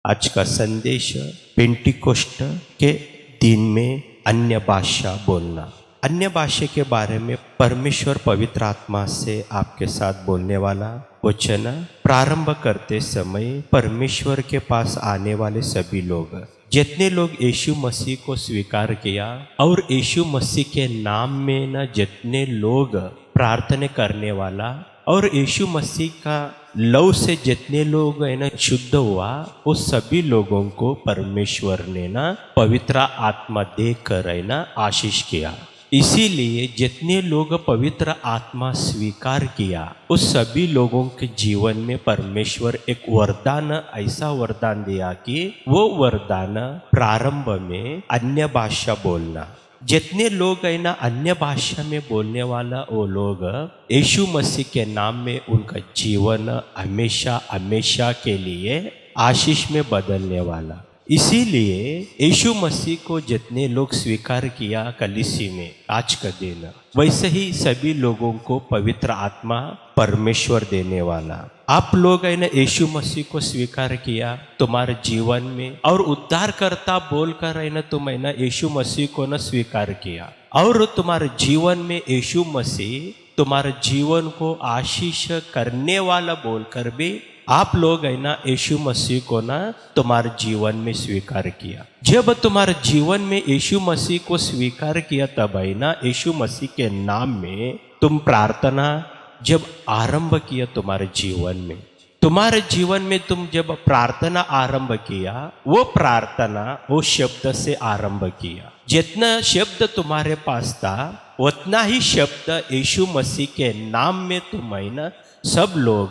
आज का संदेश पेंटिकोस्ट के दिन में अन्य भाषा बोलना। अन्य भाषा के बारे में परमेश्वर पवित्र आत्मा से आपके साथ बोलने वाला वचन प्रारंभ करते समय परमेश्वर के पास आने वाले सभी लोग, जितने लोग यीशु मसीह को स्वीकार किया और यीशु मसीह के नाम में न जितने लोग प्रार्थना करने वाला और यीशु मसीह का लव से जितने लोग है ना शुद्ध हुआ, वो सभी लोगों को परमेश्वर ने ना पवित्र आत्मा देकर है ना आशीष किया। इसीलिए जितने लोग पवित्र आत्मा स्वीकार किया उस सभी लोगों के जीवन में परमेश्वर एक वरदान, ऐसा वरदान दिया कि वो वरदान प्रारंभ में अन्य भाषा बोलना। जितने लोग है ना अन्य भाषा में बोलने वाला वो लोग यीशु मसीह के नाम में उनका जीवन हमेशा हमेशा के लिए आशीष में बदलने वाला। इसीलिए यीशु मसीह को जितने लोग स्वीकार किया कलीसी में आज का दिन, वैसे ही सभी लोगों को पवित्र आत्मा परमेश्वर देने वाला। आप लोग है ना यीशु मसीह को स्वीकार किया तुम्हारे जीवन में और उद्धारकर्ता बोलकर है ना तुम है ना यीशु मसीह को ना स्वीकार किया और तुम्हारे जीवन में यीशु मसीह तुम्हारे जीवन को आशीष करने वाला बोलकर भी आप लोग है ना यीशु मसीह को ना तुम्हारे जीवन में स्वीकार किया। जब तुम्हारे जीवन में यीशु मसीह को स्वीकार किया तब है ना यीशु मसीह के नाम में तुम प्रार्थना जब आरंभ किया तुम्हारे जीवन में तुम जब प्रार्थना आरंभ किया, वो प्रार्थना वो शब्द से आरंभ किया। जितना शब्द तुम्हारे पास था उतना ही शब्द यीशु मसीह के नाम में तुम है ना सब लोग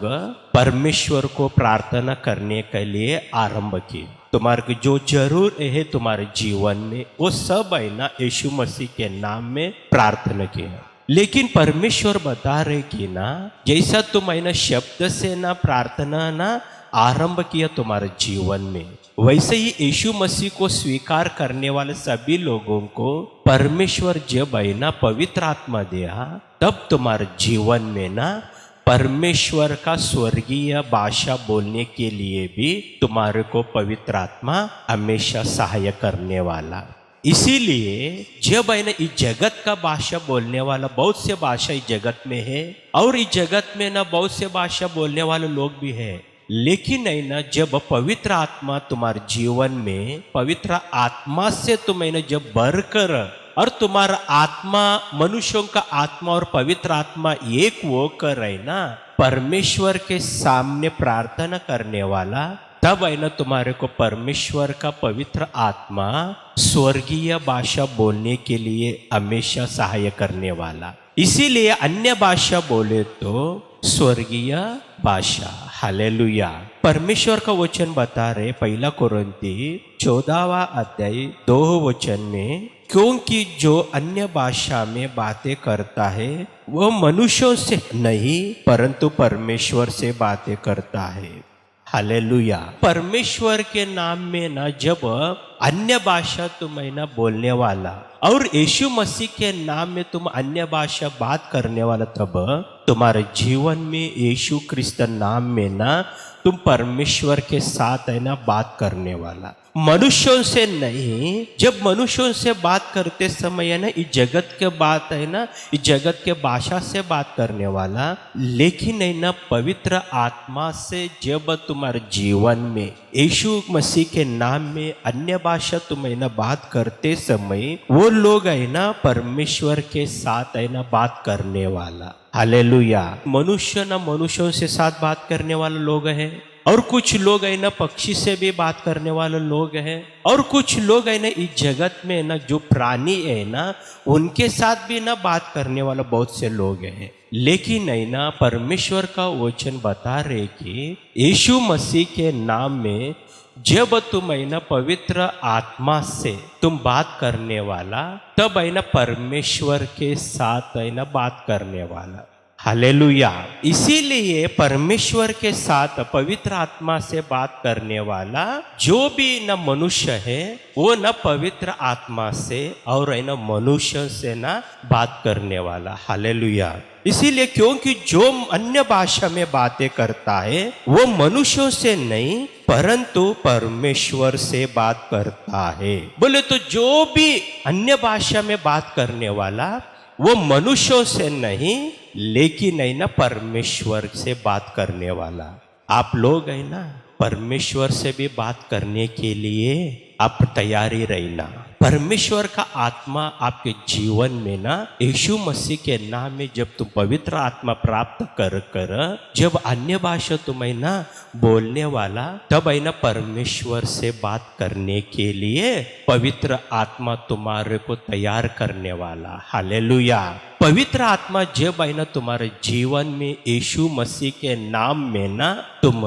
परमेश्वर को प्रार्थना करने के लिए आरंभ किए। तुम्हारे जो जरूर है तुम्हारे जीवन में वो सब है ना यीशु मसीह के नाम में प्रार्थना किया। लेकिन परमेश्वर बता रहे कि ना जैसा तुम है ना शब्द से ना प्रार्थना ना आरंभ किया तुम्हारे जीवन में, वैसे ही यीशु मसीह को स्वीकार करने वाले सभी लोगों को परमेश्वर जब है ना पवित्र आत्मा दिया, तब तुम्हारे जीवन में ना परमेश्वर का स्वर्गीय भाषा बोलने के लिए भी तुम्हारे को पवित्र आत्मा हमेशा सहाय करने वाला। इसीलिए जब है ना इस जगत का भाषा बोलने वाला, बहुत से भाषा इस जगत में है और इस जगत में ना बहुत से भाषा बोलने वाले लोग भी है, लेकिन है ना जब पवित्र आत्मा तुम्हारे जीवन में, पवित्र आत्मा से तुम है ना जब भरकर और तुम्हारा आत्मा मनुष्यों का आत्मा और पवित्र आत्मा एक वो कर रहे ना परमेश्वर के सामने प्रार्थना करने वाला, तब है ना तुम्हारे को परमेश्वर का पवित्र आत्मा स्वर्गीय भाषा बोलने के लिए हमेशा सहाय करने वाला। इसीलिए अन्य भाषा बोले तो स्वर्गीय भाषा। हालेलुया। परमेश्वर का वचन बता रहे 1 कोरिन्थी 14वां अध्याय 2 वचन में, क्योंकि जो अन्य भाषा में बातें करता है वह मनुष्यों से नहीं परंतु परमेश्वर से बातें करता है। हालेलुया। परमेश्वर के नाम में ना जब अन्य भाषा तुम है ना बोलने वाला और यीशु मसीह के नाम में तुम अन्य भाषा बात करने वाला, तब तुम्हारे जीवन में यीशु क्रिस्त नाम में ना तुम परमेश्वर के साथ है ना बात करने वाला, मनुष्यों से नहीं। जब मनुष्यों से बात करते समय है ना इस जगत के बात है ना इस जगत के भाषा से बात करने वाला, लेकिन है ना पवित्र आत्मा से जब तुम्हारे जीवन में यीशु मसीह के नाम में अन्य भाषा तुम है ना बात करते समय, वो लोग है ना परमेश्वर के साथ है ना बात करने वाला। हालेलुया। मनुष्य ना मनुष्यों से साथ बात करने वाले लोग हैं और कुछ लोग है ना पक्षी से भी बात करने वाले लोग हैं और कुछ लोग है ना इस जगत में ना जो प्राणी है ना उनके साथ भी ना बात करने वाला बहुत से लोग हैं। लेकिन है ना परमेश्वर का वचन बता रहे कि यीशु मसीह के नाम में जब तुम है ना पवित्र आत्मा से तुम बात करने वाला, तब है ना परमेश्वर के साथ है ना बात करने वाला। हालेलुया। इसीलिए परमेश्वर के साथ पवित्र आत्मा से बात करने वाला जो भी न मनुष्य है वो न पवित्र आत्मा से और है न मनुष्य से ना बात करने वाला। हालेलुया। इसीलिए क्योंकि जो अन्य भाषा में बातें करता है वो मनुष्यों से नहीं परंतु परमेश्वर से बात करता है। बोले तो जो भी अन्य भाषा में बात करने वाला वो मनुष्यों से नहीं लेकिन है ना परमेश्वर से बात करने वाला। आप लोग है ना परमेश्वर से भी बात करने के लिए आप तैयारी रहना। परमेश्वर का आत्मा आपके जीवन में ना यीशु मसीह के नाम में जब तुम पवित्र आत्मा प्राप्त कर जब अन्य भाषा तुम्हें ना बोलने वाला तब है ना परमेश्वर से बात करने के लिए पवित्र आत्मा तुम्हारे को तैयार करने वाला। हालेलुया। पवित्र आत्मा जब है ना तुम्हारे जीवन में यीशु मसीह के नाम में ना तुम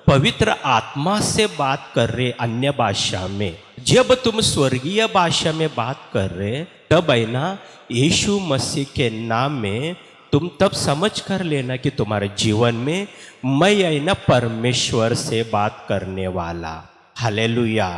पवित्र आत्मा से बात कर रहे अन्य भाषा में, जब तुम स्वर्गीय भाषा में बात कर रहे तब है ना यीशु मसीह के नाम में तुम तब समझ कर लेना कि तुम्हारे जीवन में मैं है ना परमेश्वर से बात करने वाला। हालेलुया।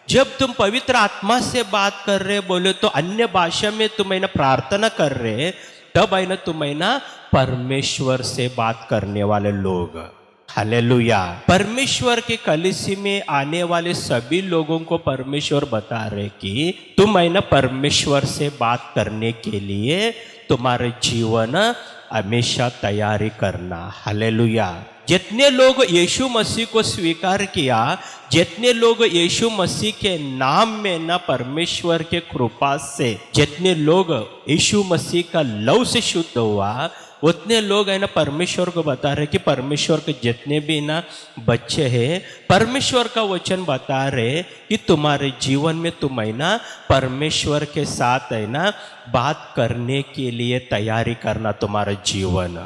जब तुम पवित्र आत्मा से बात कर रहे बोले तो अन्य भाषा में तुम है ना प्रार्थना कर रहे तब है ना तुम है ना परमेश्वर से बात करने वाले लोग। हालेलुया। परमेश्वर के कलीसिया में आने वाले सभी लोगों को परमेश्वर बता रहे कि तुम है ना परमेश्वर से बात करने के लिए तुम्हारे जीवन हमेशा तैयारी करना। हालेलुया। जितने लोग यीशु मसीह को स्वीकार किया, जितने लोग यीशु मसीह के नाम में ना परमेश्वर के कृपा से जितने लोग यीशु मसीह का लव से शुद्ध हुआ उतने लोग है ना परमेश्वर को बता रहे कि परमेश्वर के जितने भी ना बच्चे हैं परमेश्वर का वचन बता रहे कि तुम्हारे जीवन में तुम है ना परमेश्वर के साथ है ना बात करने के लिए तैयारी करना तुम्हारा जीवन।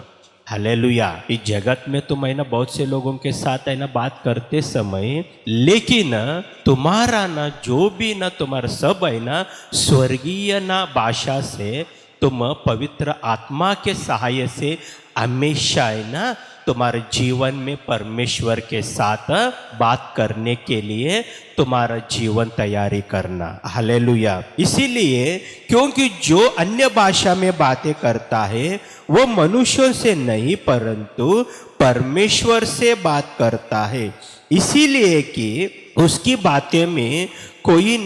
हालेलुया। इस जगत में तुम है ना बहुत से लोगों के साथ है ना बात करते समय लेकिन तुम्हारा ना जो भी ना तुम्हारा सब है ना स्वर्गीय ना भाषा से तुम पवित्र आत्मा के सहाय से हमेशा है ना तुम्हारे जीवन में परमेश्वर के साथ बात करने के लिए तुम्हारा जीवन तैयारी करना। हालेलुया। इसीलिए क्योंकि जो अन्य भाषा में बातें करता है वो मनुष्यों से नहीं परंतु परमेश्वर से बात करता है, इसीलिए कि उसकी बातें में कोई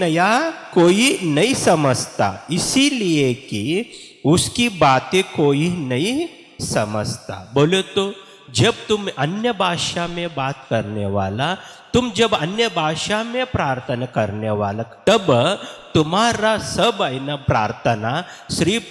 नहीं समझता, इसीलिए कि उसकी बातें कोई नहीं समझता। बोले तो जब तुम अन्य भाषा में बात करने वाला, तुम जब अन्य भाषा में प्रार्थना करने वाला तब तुम्हारा सब है ना प्रार्थना सिर्फ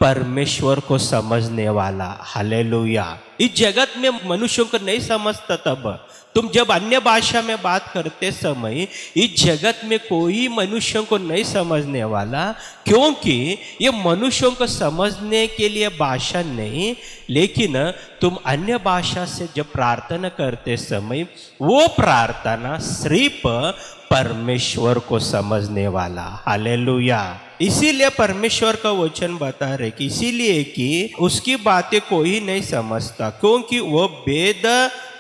परमेश्वर को समझने वाला। हालेलुया। इस जगत में मनुष्यों को नहीं समझता तब तुम जब अन्य भाषा में बात करते समय इस जगत में कोई मनुष्यों को नहीं समझने वाला, क्योंकि ये मनुष्यों को समझने के लिए भाषा नहीं लेकिन तुम अन्य भाषा से जब प्रार्थना करते समय वो प्रार्थना सिर्फ परमेश्वर को समझने वाला। हालेलुया। इसीलिए परमेश्वर का वचन बता रहे कि इसीलिए कि उसकी बातें कोई नहीं समझता क्योंकि वो वेद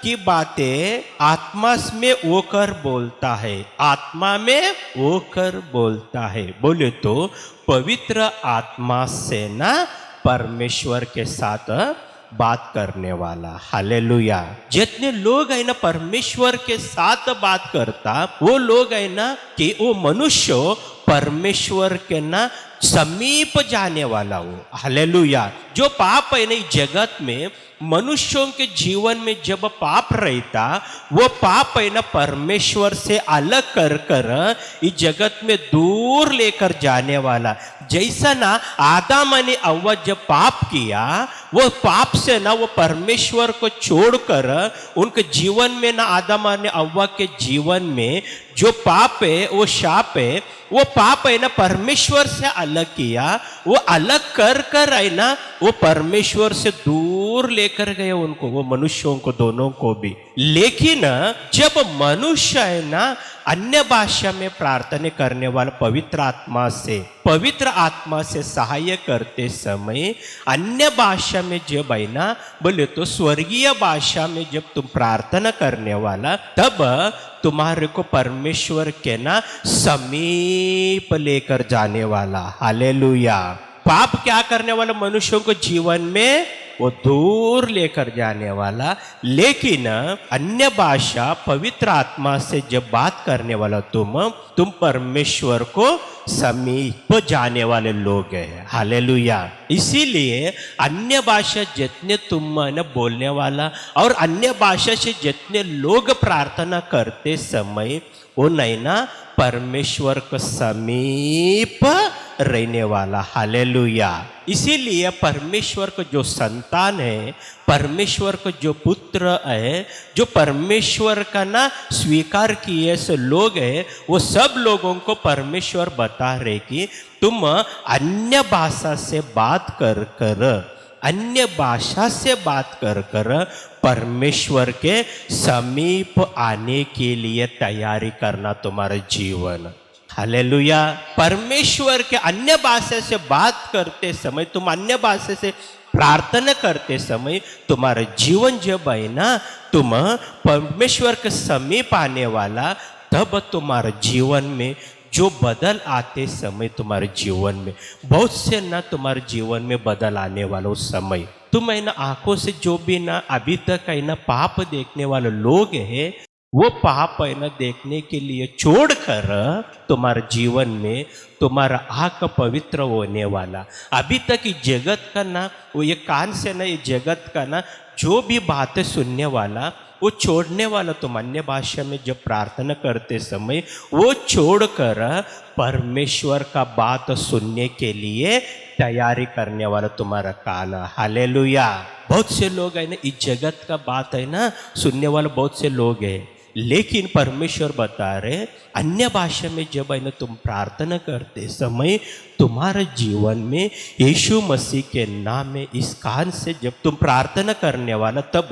की बातें आत्मा में होकर बोलता है, आत्मा में होकर बोलता है। बोले तो पवित्र आत्मा से ना परमेश्वर के साथ बात करने वाला। हालेलुया। जितने लोग है ना परमेश्वर के साथ बात करता वो लोग है ना कि वो मनुष्य परमेश्वर के ना समीप जाने वाला हो। हालेलुया। जो पाप है ना जगत में मनुष्यों के जीवन में जब पाप रहता वो पाप है ना परमेश्वर से अलग कर इस जगत में दूर लेकर जाने वाला। जैसा ना आदम ने हव्वा जब पाप किया वो पाप से ना वो परमेश्वर को छोड़कर उनके जीवन में ना आदम ने हव्वा के जीवन में जो पाप है वो शाप है, वो पाप है ना परमेश्वर से अलग किया, वो अलग कर है ना वो परमेश्वर से दूर लेकर गए उनको, वो मनुष्यों को दोनों को भी। लेकिन जब मनुष्य है ना अन्य भाषा में प्रार्थना करने वाला पवित्र आत्मा से सहाय करते समय अन्य भाषा में जब है ना बोले तो स्वर्गीय भाषा में जब तुम प्रार्थना करने वाला तब तुम्हारे को परमेश्वर के ना समीप लेकर जाने वाला। हालेलुया। पाप क्या करने वाला मनुष्यों को जीवन में वो दूर लेकर जाने वाला। लेकिन अन्य भाषा पवित्र आत्मा से जब बात करने वाला तुम परमेश्वर को समीप जाने वाले लोग हैं। हालेलुया। इसीलिए अन्य भाषा जितने तुम न बोलने वाला और अन्य भाषा से जितने लोग प्रार्थना करते समय वो नहीं ना परमेश्वर को समीप रहने वाला। हालेलुया। इसीलिए परमेश्वर को जो संतान है, परमेश्वर को जो पुत्र है, जो परमेश्वर का ना स्वीकार किए से लोग है, वो सब लोगों को परमेश्वर बता रहे कि तुम अन्य भाषा से बात कर कर, अन्य भाषा से बात कर कर परमेश्वर के समीप आने के लिए तैयारी करना तुम्हारा जीवन। हालेलुया। परमेश्वर के अन्य भाषा से बात करते समय, तुम अन्य भाषा से प्रार्थना करते समय तुम्हारा जीवन जब है ना, तुम परमेश्वर के समीप आने वाला, तब तुम्हारे जीवन में जो बदल आते समय तुम्हारे जीवन में बहुत से ना तुम्हारे जीवन में बदल आने वाला उस समय तुम है ना आंखों से जो भी ना अभी तक है ना पाप देखने वाले लोग हैं, वो पाप है ना देखने के लिए छोड़कर तुम्हारे जीवन में तुम्हारा आंख पवित्र होने वाला। अभी तक इस जगत का ना वो ये कान से ना ये जगत का ना जो भी बातें सुनने वाला वो छोड़ने वाला, तुम अन्य भाषा में जब प्रार्थना करते समय वो छोड़कर परमेश्वर का बात सुनने के लिए तैयारी करने वाला तुम्हारा कान। हालेलुया। बहुत से लोग है ना इस जगत का बात है ना सुनने वाला बहुत से लोग हैं, लेकिन परमेश्वर बता रहे अन्य भाषा में जब है ना तुम प्रार्थना करते समय तुम्हारे जीवन में यीशु मसीह के नाम में इस कान से जब तुम प्रार्थना करने वाला, तब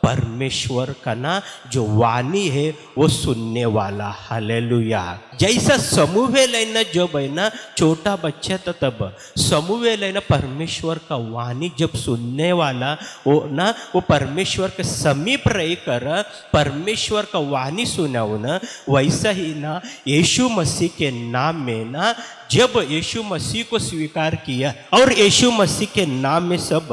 परमेश्वर का ना जो वाणी है वो सुनने वाला। हालेलुया। जैसा समूएल है ना जब है ना छोटा बच्चा था, तब समूएल है ना परमेश्वर का वाणी जब सुनने वाला वो ना वो परमेश्वर के समीप रहकर परमेश्वर का वाणी सुनाओ ना, वैसा ही ना यीशु मसीह के नाम में ना जब यीशु मसीह को स्वीकार किया और यीशु मसीह के नाम में सब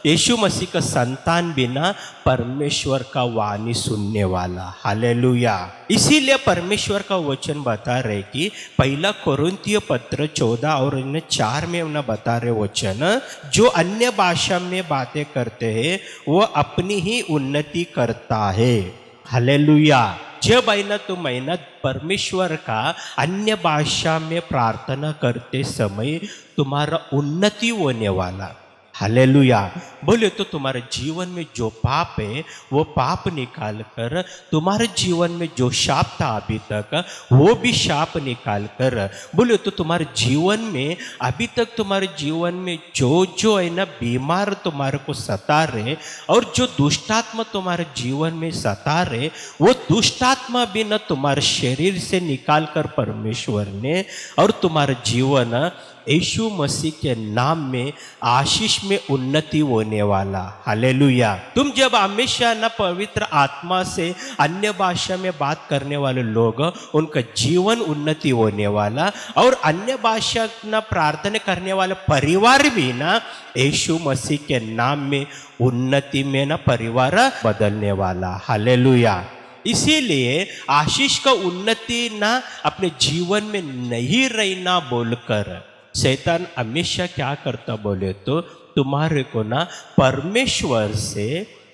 यीशु मसीह का संतान बिना परमेश्वर का वाणी सुनने वाला। हालेलुया। इसीलिए परमेश्वर का वचन बता रहे कि पहला कोरिन्थियों पत्र 14 और 4 में ना बता रहे वचन, जो अन्य भाषा में बातें करते हैं वो अपनी ही उन्नति करता है। हालेलुया। जब है ना तुम है ना परमेश्वर का अन्य भाषा में प्रार्थना करते समय तुम्हारा उन्नति होने वाला। हालेलुया। बोले तो तुम्हारे जीवन में जो पाप है वो पाप निकाल कर, तुम्हारे जीवन में जो शाप था अभी तक वो भी शाप निकाल कर, बोले तो तुम्हारे जीवन में अभी तक तुम्हारे जीवन में जो है ना बीमार तुम्हारे को सता रहे और जो दुष्टात्मा तुम्हारे जीवन में सता रहे, वो दुष्टात्मा भी ना तुम्हारे शरीर से निकाल कर परमेश्वर ने और तुम्हारे जीवन यीशु मसीह के नाम में आशीष में उन्नति होने वाला। हालेलुया। तुम जब हमेशा ना पवित्र आत्मा से अन्य भाषा में बात करने वाले लोग, उनका जीवन उन्नति होने वाला और अन्य भाषा ना प्रार्थना करने वाले परिवार भी ना यीशु मसीह के नाम में उन्नति में ना परिवार बदलने वाला। हालेलुया। इसीलिए आशीष का उन्नति ना अपने जीवन में नहीं रहना बोलकर शैतान हमेशा क्या करता बोले तो तुम्हारे को ना परमेश्वर से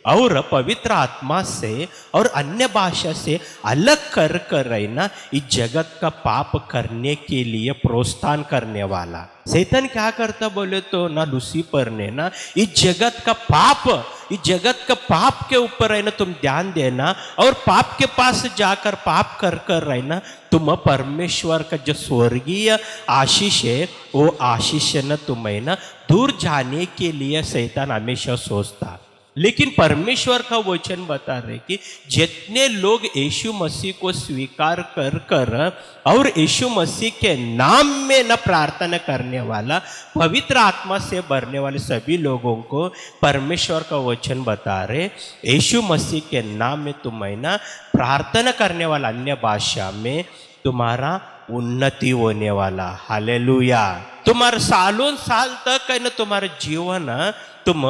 और पवित्र आत्मा से और अन्य भाषा से अलग कर कर रहना इस जगत का पाप करने के लिए प्रोत्साहन करने वाला। शैतान क्या करता बोले तो ना लूसीफर ने ना इस जगत का पाप के ऊपर है ना तुम ध्यान देना और पाप के पास जाकर पाप कर कर रहना, तुम परमेश्वर का जो स्वर्गीय आशीष है वो आशीष न तुम्हें ना दूर जाने के लिए शैतान हमेशा सोचता। लेकिन परमेश्वर का वचन बता रहे कि जितने लोग यीशु मसीह को स्वीकार कर कर और यीशु मसीह के नाम में न प्रार्थना करने वाला, पवित्र आत्मा से भरने वाले सभी लोगों को परमेश्वर का वचन बता रहे यीशु मसीह के नाम में तुम है ना प्रार्थना करने वाला अन्य भाषा में तुम्हारा उन्नति होने वाला। हालेलुया। तुम्हारे सालों साल तक है ना तुम्हारा जीवन तुम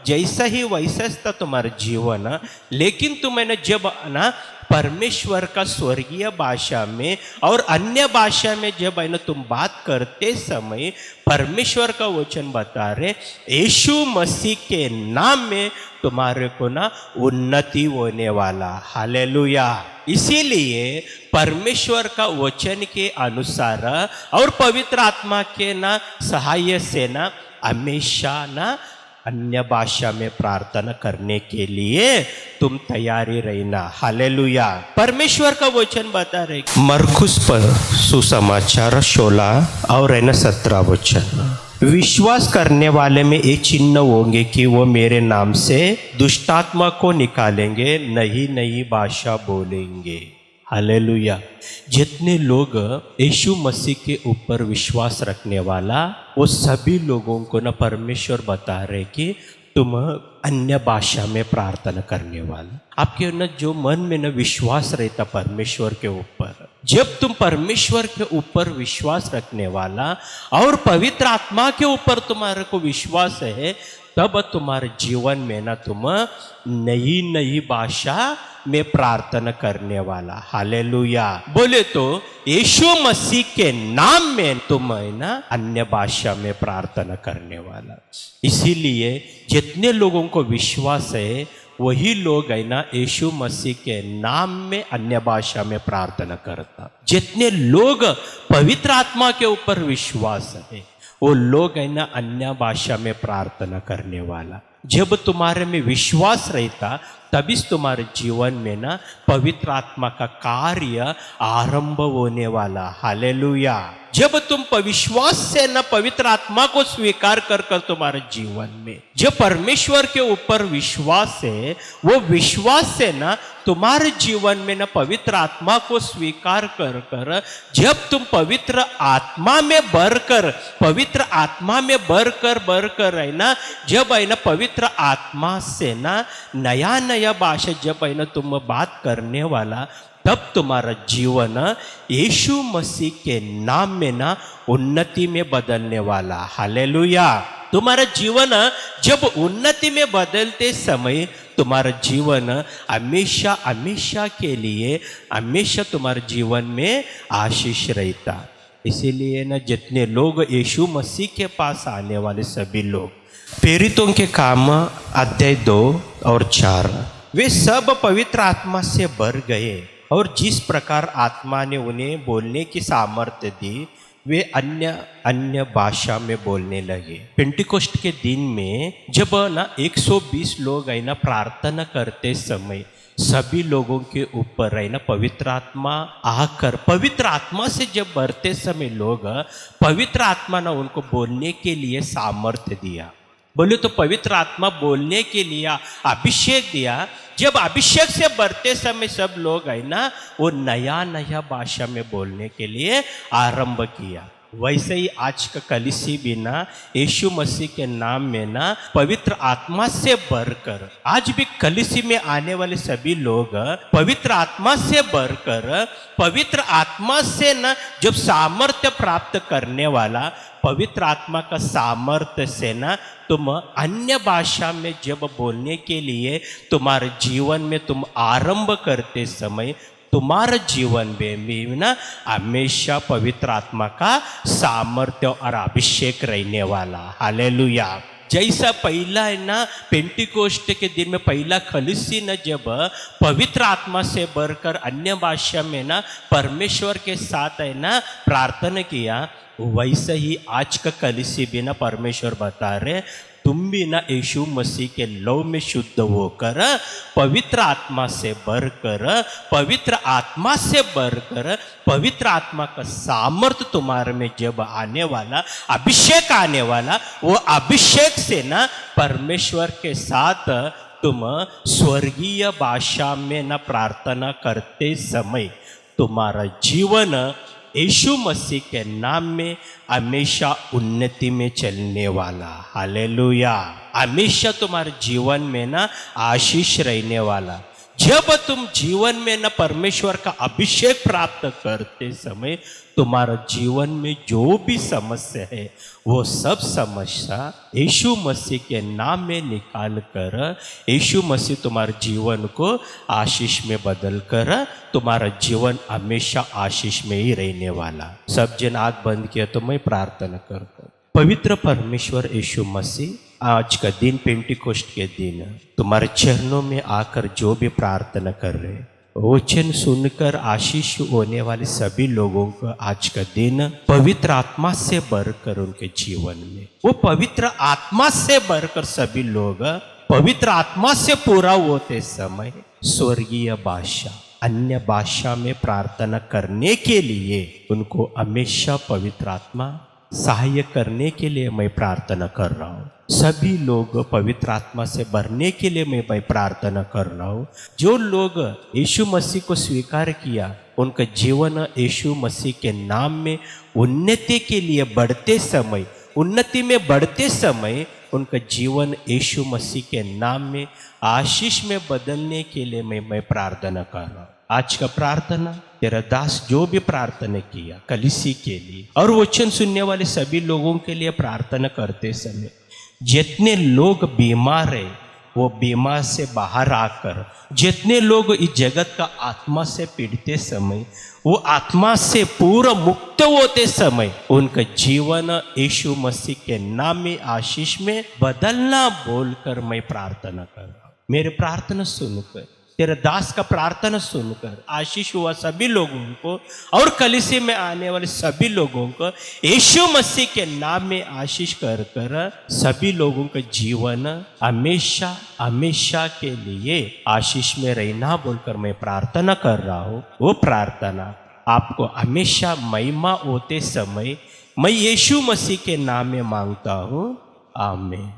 जैसा ही वैसा था तुम्हारा जीवन, लेकिन तुम है ना जब ना परमेश्वर का स्वर्गीय भाषा में और अन्य भाषा में जब है ना तुम बात करते समय परमेश्वर का वचन बता रहे यीशु मसीह के नाम में तुम्हारे को ना उन्नति होने वाला। हालेलुया। इसीलिए परमेश्वर का वचन के अनुसार और पवित्र आत्मा के ना सहाय से ना हमेशा ना अन्य भाषा में प्रार्थना करने के लिए तुम तैयारी रहना। हालेलुया। परमेश्वर का वचन बता रहे मरकुस पर सुसमाचार 16 और है ना 17 वचन, विश्वास करने वाले में ये चिन्ह होंगे कि वो मेरे नाम से दुष्टात्मा को निकालेंगे, नई नई भाषा बोलेंगे। हालेलुया। जितने लोग यीशु मसीह के ऊपर विश्वास रखने वाला वो सभी लोगों को ना परमेश्वर बता रहे कि तुम अन्य भाषा में प्रार्थना करने वाला। आपके ना जो मन में ना विश्वास रहता परमेश्वर के ऊपर, जब तुम परमेश्वर के ऊपर विश्वास रखने वाला और पवित्र आत्मा के ऊपर तुम्हारे को विश्वास है, तब तुम्हारे जीवन में ना तुम नई नई भाषा में प्रार्थना करने वाला। हालेलुया। बोले तो यीशु मसीह के नाम में तुम है ना अन्य भाषा में प्रार्थना करने वाला। इसीलिए जितने लोगों को विश्वास है वही लोग है ना यीशु मसीह के नाम में अन्य भाषा में प्रार्थना करता। जितने लोग पवित्र आत्मा के ऊपर विश्वास है वो लोग है ना अन्य भाषा में प्रार्थना करने वाला। जब तुम्हारे में विश्वास रहता तभी तुम्हारे जीवन में ना पवित्र आत्मा का कार्य आरंभ होने वाला। हालेलुया। जब तुम विश्वास से ना पवित्र आत्मा को स्वीकार कर तुम्हारे जीवन में जब परमेश्वर के ऊपर विश्वास है, वो विश्वास से ना तुम्हारे जीवन में ना पवित्र आत्मा को स्वीकार कर जब तुम पवित्र आत्मा में भरकर है ना, जब है ना पवित्र आत्मा से ना नया नया भाषा जब है ना तुम बात करने वाला, तब तुम्हारा जीवन यीशु मसीह के नाम में ना उन्नति में बदलने वाला। हालेलुया। तुम्हारा जीवन जब उन्नति में बदलते समय तुम्हारा जीवन हमेशा हमेशा के लिए हमेशा तुम्हारे जीवन में आशीष रहता। इसीलिए ना जितने लोग यीशु मसीह के पास आने वाले सभी लोग, प्रेरितों के काम अध्याय 2 और 4, वे सब पवित्र आत्मा से भर गए और जिस प्रकार आत्मा ने उन्हें बोलने की सामर्थ्य दी वे अन्य अन्य भाषा में बोलने लगे। पेंटिकोस्ट के दिन में जब ना 120 लोग है ना प्रार्थना करते समय सभी लोगों के ऊपर है ना पवित्र आत्मा आकर, पवित्र आत्मा से जब भरते समय लोग पवित्र आत्मा ना उनको बोलने के लिए सामर्थ्य दिया। बोले तो पवित्र आत्मा बोलने के लिए अभिषेक दिया। जब अभिषेक से बढ़ते समय सब लोग है ना वो नया नया भाषा में बोलने के लिए आरंभ किया। वैसे ही आज का कलीसी भी ना यीशु मसीह के नाम में ना पवित्र आत्मा से भरकर, आज भी कलीसी में आने वाले सभी लोग पवित्र आत्मा से भरकर, पवित्र आत्मा से ना जब सामर्थ्य प्राप्त करने वाला, पवित्र आत्मा का सामर्थ्य से ना तुम अन्य भाषा में जब बोलने के लिए तुम्हारे जीवन में तुम आरंभ करते समय तुम्हारे जीवन में भी ना हमेशा पवित्र आत्मा का सामर्थ्य और अभिषेक रहने वाला। हालेलुया। जैसा पहला है ना पेंटिकोस्ट के दिन में पहला कलीसी ने जब पवित्र आत्मा से भरकर अन्य भाषा में ना परमेश्वर के साथ है ना प्रार्थना किया, वैसे ही आज का कलीसी भी ना परमेश्वर बता रहे तुम भी ना यीशु मसीह के लव में शुद्ध होकर पवित्र आत्मा से भरकर, पवित्र आत्मा से भरकर, पवित्र आत्मा का सामर्थ्य तुम्हारे में जब आने वाला, अभिषेक आने वाला, वो अभिषेक से ना परमेश्वर के साथ तुम स्वर्गीय भाषा में ना प्रार्थना करते समय तुम्हारा जीवन यीशु मसीह के नाम में हमेशा उन्नति में चलने वाला। हालेलुया। हमेशा तुम्हारे जीवन में ना आशीष रहने वाला। जब तुम जीवन में न परमेश्वर का अभिषेक प्राप्त करते समय तुम्हारा जीवन में जो भी समस्या है वो सब समस्या यीशु मसीह के नाम में निकाल कर यीशु मसीह तुम्हारे जीवन को आशीष में बदल कर तुम्हारा जीवन हमेशा आशीष में ही रहने वाला। सब जन आंख बंद किया तो मैं प्रार्थना करता हूँ। पवित्र परमेश्वर यीशु मसीह, आज का दिन पेंटिकोस्ट के दिन तुम्हारे चरणों में आकर जो भी प्रार्थना कर रहे वचन सुनकर आशीष होने वाले सभी लोगों को आज का दिन पवित्र आत्मा से भरकर उनके जीवन में वो पवित्र आत्मा से भरकर सभी लोग पवित्र आत्मा से पूरा होते समय स्वर्गीय भाषा अन्य भाषा में प्रार्थना करने के लिए उनको हमेशा पवित्र आत्मा सहाय करने के लिए मैं प्रार्थना कर रहा हूँ। सभी लोग पवित्र आत्मा से भरने के लिए मैं प्रार्थना कर रहा हूँ। जो लोग यीशु मसीह को स्वीकार किया उनका जीवन यीशु मसीह के नाम में उन्नति के लिए बढ़ते समय, उन्नति में बढ़ते समय उनका जीवन यीशु मसीह के नाम में आशीष में बदलने के लिए मैं प्रार्थना कर रहा हूँ। आज का प्रार्थना तेरा दास जो भी प्रार्थना किया कलीसी के लिए और वचन सुनने वाले सभी लोगों के लिए प्रार्थना करते समय जितने लोग बीमार है वो बीमार से बाहर आकर, जितने लोग इस जगत का आत्मा से पीड़ते समय वो आत्मा से पूरा मुक्त होते समय उनका जीवन यीशु मसीह के नाम में आशीष में बदलना बोलकर मैं प्रार्थना कर रहा हूँ। मेरे प्रार्थना सुनकर, तेरा दास का प्रार्थना सुनकर आशीष हुआ सभी लोगों को और कलीसिया में आने वाले सभी लोगों को यीशु मसीह के नाम में आशीष कर कर सभी लोगों का जीवन हमेशा हमेशा के लिए आशीष में रहना बोलकर मैं प्रार्थना कर रहा हूँ। वो प्रार्थना आपको हमेशा महिमा होते समय मैं यीशु मसीह के नाम में मांगता हूँ। आमीन।